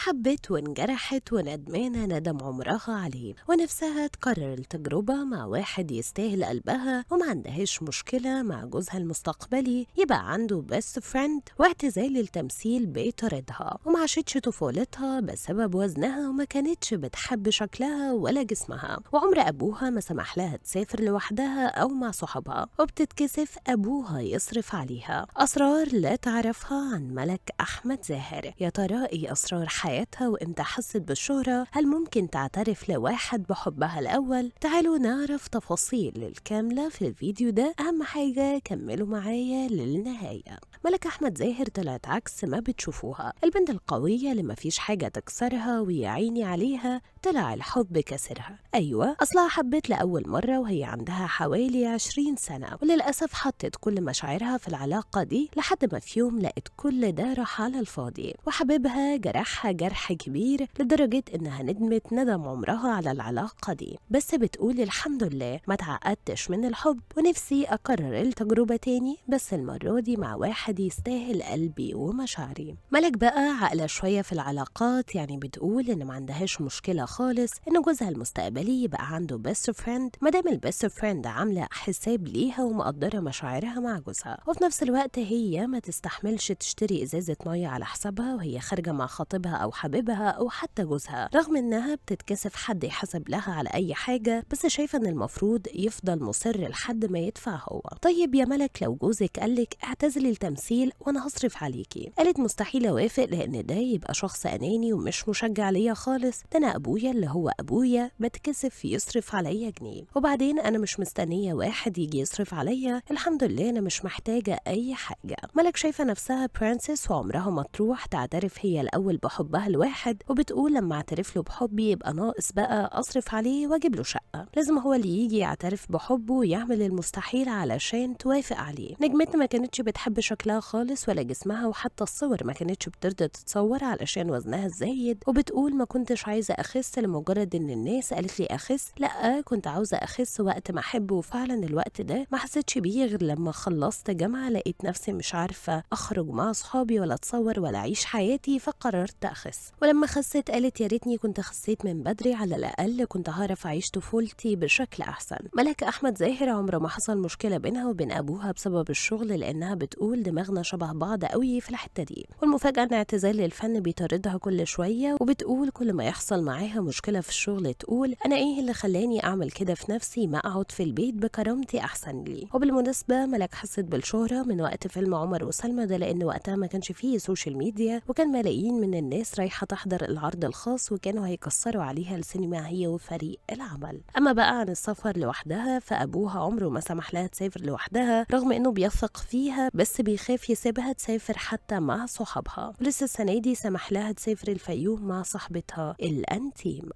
حبت وانجرحت وندمانة ندم عمرها عليه، ونفسها تكرر التجربة مع واحد يستاهل قلبها وما عندهاش مشكلة مع جوزها المستقبلي يبقى عنده بيست فريند، واعتزال التمثيل بيطاردها وما عاشتش طفولتها بسبب وزنها وما كانتش بتحب شكلها ولا جسمها، وعمر أبوها ما سمح لها تسافر لوحدها أو مع صحابها، وبتتكسف أبوها يصرف عليها. أسرار لا تعرفها عن ملك أحمد زاهر. يا ترى إيه أسرار حياتها وإمتى حست بالشهرة؟ هل ممكن تعترف لواحد بحبها الأول؟ تعالوا نعرف تفاصيل الكاملة في الفيديو ده. أهم حاجة كملوا معايا للنهاية. ملك أحمد زاهر طلعت عكس ما بتشوفوها، البنت القوية اللي مفيش حاجة تكسرها ويا عيني عليها طلع الحب كسرها. أيوة، أصلها حبت لأول مرة وهي عندها حوالي 20 سنة، وللأسف حطت كل مشاعرها في العلاقة دي لحد ما في يوم لقت كل ده راح على الفاضي، وحبيبها جرحها جرح كبير لدرجة إنها ندمت ندم عمرها على العلاقة دي، بس بتقول الحمد لله ما تعقدتش من الحب ونفسي أكرر التجربة تاني، بس المرة دي مع واحد يستاهل قلبي ومشاعري. ملك بقى عاقلة شوية في العلاقات، يعني بتقول إن ما عندهاش مشكلة خالص إن جوزها المستقبلي يبقى عنده بيست فريند مادام البيست فريند عاملة حساب ليها ومقدرة مشاعرها مع جوزها، وفي نفس الوقت هي ما تستحملش تشتري إزازة مية على حسابها وهي خارجة مع خطيبها أو حبيبها أو حتى جوزها، رغم إنها بتتكسف حد يحسب لها على أي حاجة، بس شايفة إن المفروض يفضل مصر لحد ما يدفع هو. طيب يا ملك، لو جوزك قالك اعتزلي التمثيل وأنا هصرف عليكي، قالت مستحيل أوافق لأن ده يبقى شخص أناني ومش مشجع ليا خالص، ده أنا أبويا اللي هو أبويا بتكسف يصرف عليا جنيه، وبعدين أنا مش مستنية واحد يجي يصرف عليا، الحمد لله أنا مش محتاجة أي حاجة. ملك شايفة نفسها برنسس وعمرها ما تروح تعترف هي الأول بحبها الواحد، وبتقول لما اعترف له بحبي يبقى ناقص بقى أصرف عليه وأجيب له شقة، لازم هو اللي يجي يعترف بحبه ويعمل المستحيل علشان توافق عليه. نجمتنا ما كانتش بتحب شكلها خالص ولا جسمها، وحتى الصور ما كانتش بترضى تتصور علشان وزنها الزايد، وبتقول ما كنتش عايزة أخس لمجرد إن الناس قالت لي أخس، لأ كنت عاوزة أخس وقت ما أحب، وفعلا الوقت ده ما حسيتش بيه غير لما خلصت جامعة، لقيت نفسي مش عارفة أخرج مع أصحابي ولا أتصور ولا أعيش حياتي، فقررت أخس. ولما خسيت قالت يا ريتني كنت خسيت من بدري، على الأقل كنت هعرف أعيش طفولتي بشكل أحسن. ملك أحمد زاهر عمره ما حصل مشكلة بينها وبين أبوها بسبب الشغل، لأنها بتقول دماغنا شبه بعض قوي في الحتة دي، والمفاجأة إن اعتزال الفن بيطاردها كل شوية، وبتقول كل ما يحصل معاها مشكلة في الشغل تقول أنا إيه اللي خلاني أعمل كده في نفسي، ما أقعد في البيت بكرامتي أحسن لي. وبالمناسبة ملك حست بالشهرة من وقت فيلم عمر وسلمى ده، لأن وقتها ما كانش فيه سوشيال ميديا، وكان ملايين من الناس رايحة تحضر العرض الخاص وكانوا هيكسروا عليها السينما هي وفريق العمل. أما بقى عن السفر لوحدها فأبوها عمره ما سمح لها تسافر لوحدها رغم إنه بيثق فيها، بس بيخاف يسيبها تسافر حتى مع صحابها، ولسه السنة دي سمح لها تسافر الفيوم مع صاحبتها الأنتيم.